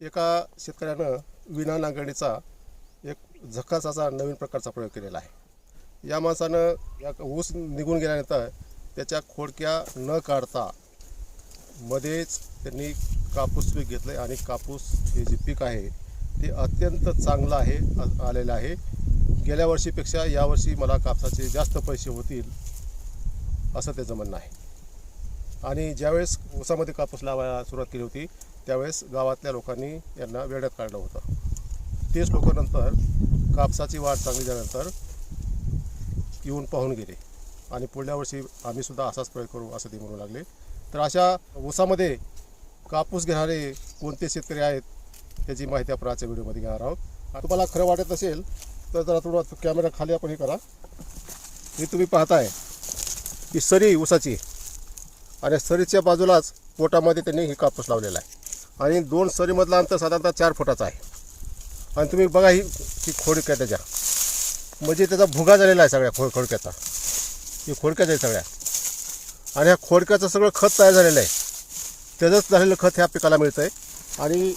एका शेतकऱ्यानं विना नांगरणीचा एक झकासाचा नवीन प्रकारचा प्रयोग केलेला आहे. या माणसानं या ऊस निघून गेल्यानंतर त्याच्या खोडक्या न काढता मध्येच त्यांनी कापूस पीक घेतलं आणि कापूस हे जे पीक आहे ते अत्यंत चांगलं आहे आलेलं आहे. गेल्या वर्षीपेक्षा यावर्षी मला कापसाचे जास्त पैसे होतील असं त्याचं म्हणणं आहे. आणि ज्यावेळेस ऊसामध्ये कापूस लावायला सुरुवात केली होती त्यावेळेस गावातल्या लोकांनी यांना वेड्यात काढलं होतं. तेच लोक नंतर कापसाची वाढ चांगली झाल्यानंतर येऊन पाहून गेले आणि पुढल्या वर्षी आम्हीसुद्धा असाच प्रयोग करू असं ते म्हणू लागले. तर अशा ऊसामध्ये कापूस घेणारे कोणते शेतकरी आहेत त्याची माहिती आपण आजच्या व्हिडिओमध्ये घेणार आहोत. तुम्हाला खरं वाटत असेल तर जरा थोडं कॅमेरा खाली आपण हे करा. हे तुम्ही पाहताय की सरी ऊसाची आणि सरीच्या बाजूलाच पोटामध्ये त्यांनी हे कापूस लावलेला आहे आणि दोन सरीमधला अंतर साधारणतः 4 फुटाचा आहे. आणि तुम्ही बघा ही खोडक्या त्याच्या म्हणजे त्याचा भुगा झालेला आहे सगळ्या खोडक्याचा. ही खोडक्याच आहे सगळ्या आणि ह्या खोडक्याचं सगळं खत तयार झालेलं आहे. त्याचंच झालेलं खत ह्या पिकाला मिळतं आहे. आणि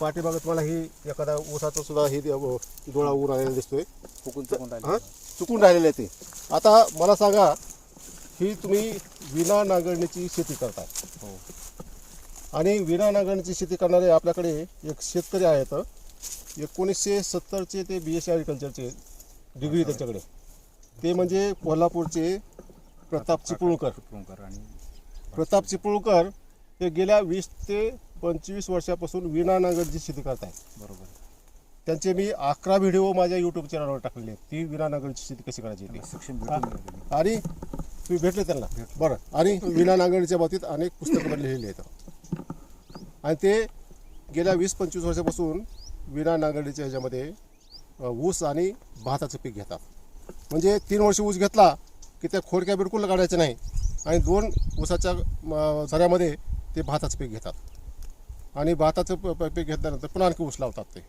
पाठीमागं तुम्हाला ही एखादा ऊसाचं सुद्धा हे डोळा उगून आलेला दिसतोय. चुकून राहिलेलं आहे ते. आता मला सांगा ही तुम्ही विना नांगरणीची शेती करताय आणि विना नांगरणीची शेती करणारे आपल्याकडे एक शेतकरी आहेत. 1970चे ते BSc ॲग्रिकल्चरचे डिग्री त्याच्याकडे. ते म्हणजे कोल्हापूरचे प्रताप चिपळूणकर. प्रताप चिपळूणकर हे गेल्या 20 ते 25 वर्षापासून विना नांगरणीची शेती करतायत. बरोबर. त्यांचे मी 11 व्हिडिओ माझ्या यूट्यूब चॅनलवर टाकलेले आहेत. ती विना नांगरणीची शेती कशी करायची आणि तुम्ही भेटले त्यांना. बरं. आणि विना नांगरणीच्या बाबतीत अनेक पुस्तकं लिहिलेली आहेत आणि ते गेल्या 20-25 वर्षापासून विना नांगरणीच्या ह्याच्यामध्ये ऊस आणि भाताचं पीक घेतात. म्हणजे 3 वर्ष ऊस घेतला की त्या खोडक्या बिलकुल काढायच्या नाही आणि 2 ऊसाच्या झऱ्यामध्ये ते भाताचं पीक घेतात आणि भाताचं पीक घेतल्यानंतर पुन्हा आणखी ऊस लावतात. ते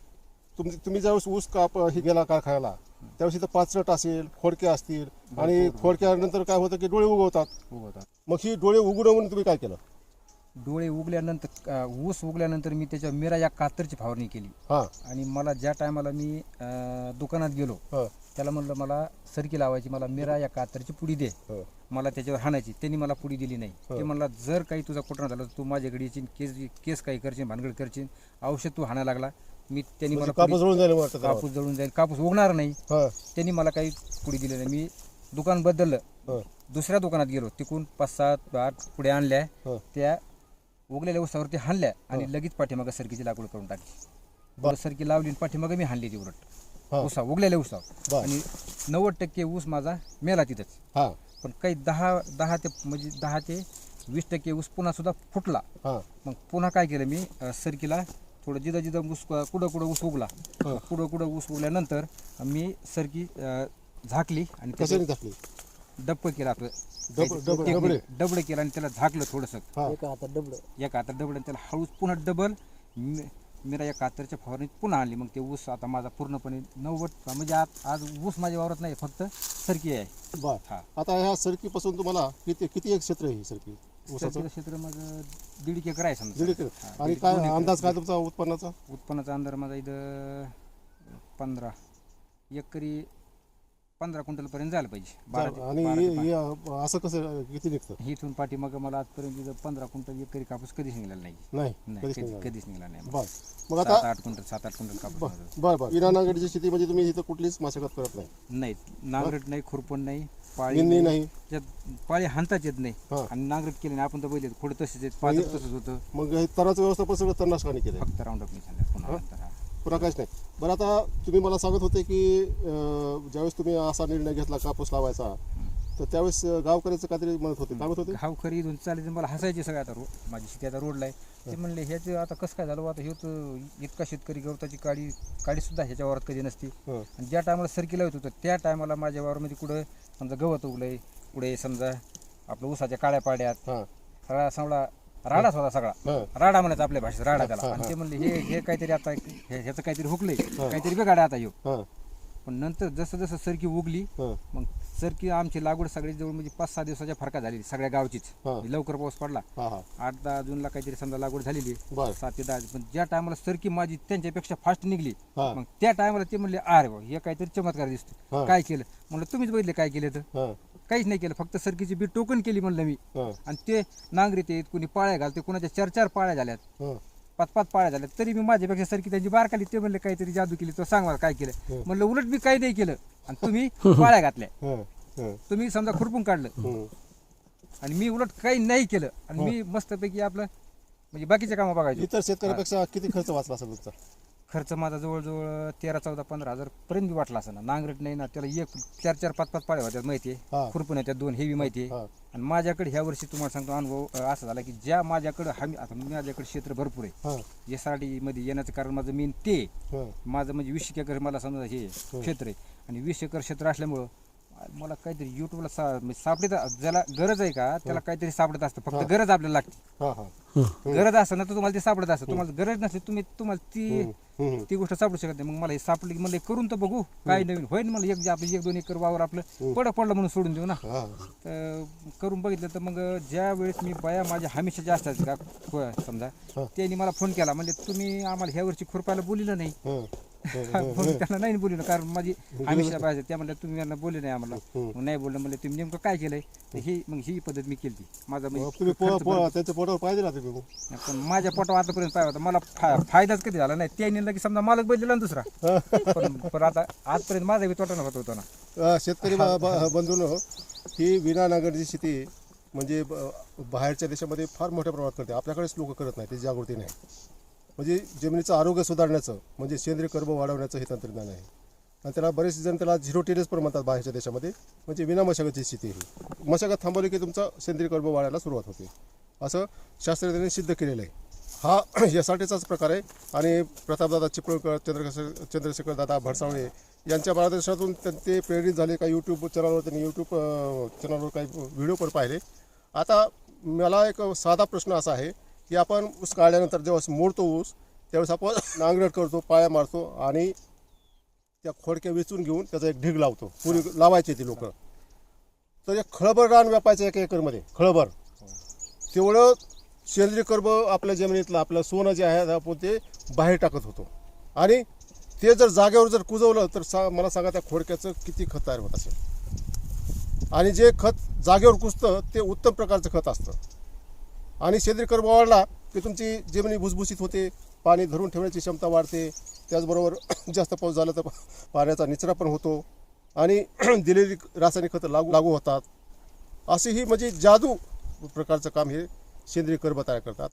तुम्ही ज्यावेळेस ऊस हे गेला कारखान्याला त्यावेळेस इथं पाचरट असेल, खोडक्या असतील आणि खोडक्यानंतर काय होतं की डोळे उगवतात. मग ही डोळे उघडून म्हणून तुम्ही काय केलं? डोळे उगल्यानंतर ऊस उगल्यानंतर मी त्याच्या मिरा या कातरची फवारणी केली. आणि मला ज्या टायमाला मी दुकानात गेलो त्याला म्हणलं मला सरकी लावायची, मला मिरा या कातरची पुडी दे, मला त्याच्यावर हाणायची. त्यांनी मला पुडी दिली नाही. ते म्हणला जर काही तुझा कुठं झालं तू माझ्याकडे येशील, केस काही करशील, भानगड करशील, औषध तू हाणायला लागला. त्यांनी मला कापूस जळून जाईल, कापूस जळून जाईल, कापूस उगणार नाही. त्यांनी मला काही पुडी दिली नाही. मी दुकान बदललं, दुसऱ्या दुकानात गेलो, तिकून 5-7-8 पुढे आणल्या, त्या उगलेल्या ऊसावरती हाणल्या आणि लगेच पाठीमागं सरकीची लागवड करून टाकली. सरकी लावली आणि पाठीमागं मी हाणली ती उलट ऊसा उगलेल्या ऊसावर. आणि 90% ऊस माझा मेला तिथंच. पण काही 10 ते 20% ऊस पुन्हा सुद्धा फुटला. मग पुन्हा काय केलं मी सरकीला थोडं जिथं ऊस कुठं ऊस उगला कुठं ऊस उगल्यानंतर मी सरकी झाकली आणि त्याची डब्ब केलं, आपलं डबडं केलं आणि त्याला झाकलं थोडंसं. एका हातात डबड आणि त्याला हळूच पुन्हा डबल मिरा या कातरच्या फवारणीत पुन्हा आणली. मग ते ऊस आता माझा पूर्णपणे 90 म्हणजे आज ऊस माझ्या वावरात नाही, फक्त सरकी आहे. आता ह्या सरकीपासून तुम्हाला किती एक क्षेत्र आहे? सरकी ऊसाचं क्षेत्र माझं 1.5 एकर आहे समजा. 1.5 एकर. आणि काय अंदाज काय तुमचा उत्पन्नाचा अंदाज माझा इथं 15 एकरी 15 क्विंटल पर्यंत जायला पाहिजे. आणि असं कसं किती निघतं? इथून पाठीमागं मला आजपर्यंत 15 क्विंटल एकरी कापूस कधीच निघाला नाही. कधीच निघाला नाही. मग आता 7-8 क्विंटल कापूस. बरं. विना नांगरणीची शेती म्हणजे तुम्ही इथं कुठलीच मशागत करत नाही? नांगरट नाही, खुरपण नाही, पाळी नाही, पाळी हाणताच येत नाही आणि नांगरट केली नाही. आपण तर बघितलं खोड तसेच पाणी तसंच होतं. मग तणाचं व्यवस्थापन सगळं तणनाशकाने केलं, फक्त राऊंडअप नाही पुन्हा काहीच नाही. बरं. आता तुम्ही मला सांगत होते की ज्यावेळेस तुम्ही असा निर्णय घेतला कापूस लावायचा तर त्यावेळेस गावकऱ्याचं काहीतरी म्हणत होते, काय म्हणत होते? गावकरी इथून चालेल मला हसायचे सगळं. आता माझी शेती आता रोडला आहे. ते म्हणले ह्याचं आता कसं काय झालं, आता हे तर इतका शेतकरी गवताची काडी सुद्धा ह्याच्या वावरात कधी नसती. आणि ज्या टायमाला सरकी लावत होतं त्या टायमाला माझ्या वावरामध्ये कुठं समजा गवत उगलंय, पुढे समजा आपलं ऊसाच्या काळ्या पाड्यात सगळा सावळा राडाच होता, सगळा राडा म्हणायचं आपल्या भाषेत, राडा त्याला. आणि ते म्हणले हे काहीतरी आता ह्याचं काहीतरी हुकलंय, काहीतरी बेगाडा आता येऊ. पण नंतर जसं सरकी उगली मग सरकी आमची लागवड सगळी जवळ म्हणजे 5-6 दिवसाच्या फरकात झालेली सगळ्या गावचीच. हा. म्हणजे लवकर पाऊस पडला. हा हा 8-10 जूनला काहीतरी समजा लागवड झालेली बर 7 ते 10. पण ज्या टायमाला सरकी माझी त्यांच्यापेक्षा फास्ट निघली हा. मग त्या टायमाला ते म्हणले अरे बा हे काहीतरी चमत्कार दिसतो. हा. काय केलं म्हणलं तुम्हीच बघितले काय केलं तर हा काहीच नाही केलं. फक्त सरकीची बी टोकन केली म्हणलं मी. हा आणि ते नांगरीत येत कुणी पाळ्या घालते कुणाच्या 4-4 पाळ्या झाल्यात हा 5-5 पाळ्या झाल्यात तरी मी माझ्यापेक्षा सरकी त्यांची बारकाली. ते म्हणले काहीतरी जादू केली तो सांग मला काय केलं. म्हणलं उलट मी काही नाही केलं आणि तुम्ही पाळ्या घातल्या हा हा तुम्ही समजा खुरपून काढलं हम्म. आणि मी उलट काही नाही केलं आणि मी मस्तपैकी आपलं म्हणजे बाकीचे कामं बघायचे. इतर शेतकऱ्यापेक्षा किती खर्च वाचला असेल तुमचा? खर्च माझा जवळजवळ 13-14-15 हजार पर्यंत बी वाटला असं ना. नांगरट नाही ना त्याला 4-4-5-5 पाळ्या होत्या माहिती हा. आहे. खुरपून येत्या 2 हेवी माहिती आहे. हा आणि माझ्याकडे ह्या वर्षी तुम्हाला सांगतो अनुभव असा झाला की ज्या माझ्याकडे आता माझ्याकडे क्षेत्र भरपूर आहे. हा SRT मध्ये येण्याचं कारण माझं मेन ते हा माझं म्हणजे 20 एकर मला समजा हे क्षेत्र आहे आणि 20 एकर क्षेत्र असल्यामुळं मला काहीतरी युट्यूबला सापडत ज्याला गरज आहे का त्याला काहीतरी सापडत असतं. फक्त गरज आपल्याला लागते. हा हा गरज असतं ना तर तुम्हाला ते सापडत असतं. तुम्हाला गरज नसते तुम्हाला हम्म. ती गोष्ट सापडू शकत नाही. मग मला हे सापडली की मला हे करून तर बघू काय नवीन होईल. मला आपलं 1-2 एकर वावर आपलं पडलं म्हणून सोडून देऊ ना. हा तर करून बघितलं तर मग ज्या वेळेस मी बाया माझ्या हमेशाच्या असतात का समजा त्यांनी मला फोन केला म्हणजे तुम्ही आम्हाला ह्या वर्षी खुरपायला बोलिलं नाही. हा फोन त्यांना नाही बोललो कारण माझी हमेशा पाहिजे त्या म्हणल्या तुम्ही यांना बोलले नाही आम्हाला. मग नाही बोललं म्हणलं तुम्ही नेमकं काय केलंय तर ही पद्धत मी केली. माझा तुम्ही त्यांच्या पोटावर पाहिजे ना तुम्ही. पण माझ्या पोटावर आतापर्यंत पाहिजे होता. मला फायदाच कधी झाला नाही. त्यांनी की समजा मालक बदलला ना दुसरा पण आता आजपर्यंत माझा बी तोटा होत होता ना. शेतकरी बंधूंनो ही विना नांगरची शेती म्हणजे बाहेरच्या देशामध्ये फार मोठ्या प्रमाणात करते. आपल्याकडेच लोक करत नाही. त्याची जागृती नाही. म्हणजे जमिनीचं आरोग्य सुधारण्याचं म्हणजे सेंद्रिय कर्ब वाढवण्याचं हे तंत्रज्ञान आहे. आणि त्याला बरेच जण त्याला 0 टेरेस पण म्हणतात बाहेरच्या देशामध्ये. म्हणजे विना मशागतची शेती ही मशागत थांबवली की तुमचं सेंद्रिय कर्ब वाढायला सुरुवात होते असं शास्त्रज्ञांनी सिद्ध केलेलं आहे. हा यासाठीचाच प्रकार आहे. आणि प्रतापदादा चिपळूणकर चंद्रशेखर दादा भडसावळे यांच्या मार्गदर्शनातून ते प्रेरित झाले. काही यूट्यूब चॅनलवर त्यांनी चॅनलवर काही व्हिडिओ पण पाहिले. आता मला एक साधा प्रश्न असा आहे की आपण ऊस काढल्यानंतर जेव्हा मोडतो ऊस त्यावेळेस आपण नांगरट करतो पाळ्या मारतो आणि त्या खोडक्या वेचून घेऊन त्याचा एक ढीग लावतो. पुरी लावायचे ती लोक तर एक खळभर रान व्यापायचं 1 एकरमध्ये खळभर तेवढं सेंद्रिय कर्ब आपल्या जमिनीतलं आपलं सोनं जे आहे आपण ते बाहेर टाकत होतो. आणि ते जर जागेवर जर कुजवलं तर मला सांगा त्या खोडक्याचं किती खत तयार होत असेल. आणि जे खत जागेवर कुजतं ते उत्तम प्रकारचं खत असतं. आणि सेंद्रिय कर्ब वाढला की तुमची जमिनी भुसभुशीत होते. पाणी धरून ठेवण्याची क्षमता वाढते. त्याचबरोबर जास्त पाऊस झाला तर पाण्याचा निचरा पण होतो आणि दिलेली रासायनिक खतं लागू होतात. अशी ही म्हणजे जादू प्रकारचं काम हे सेंद्रिय कर्ब तयार करतात.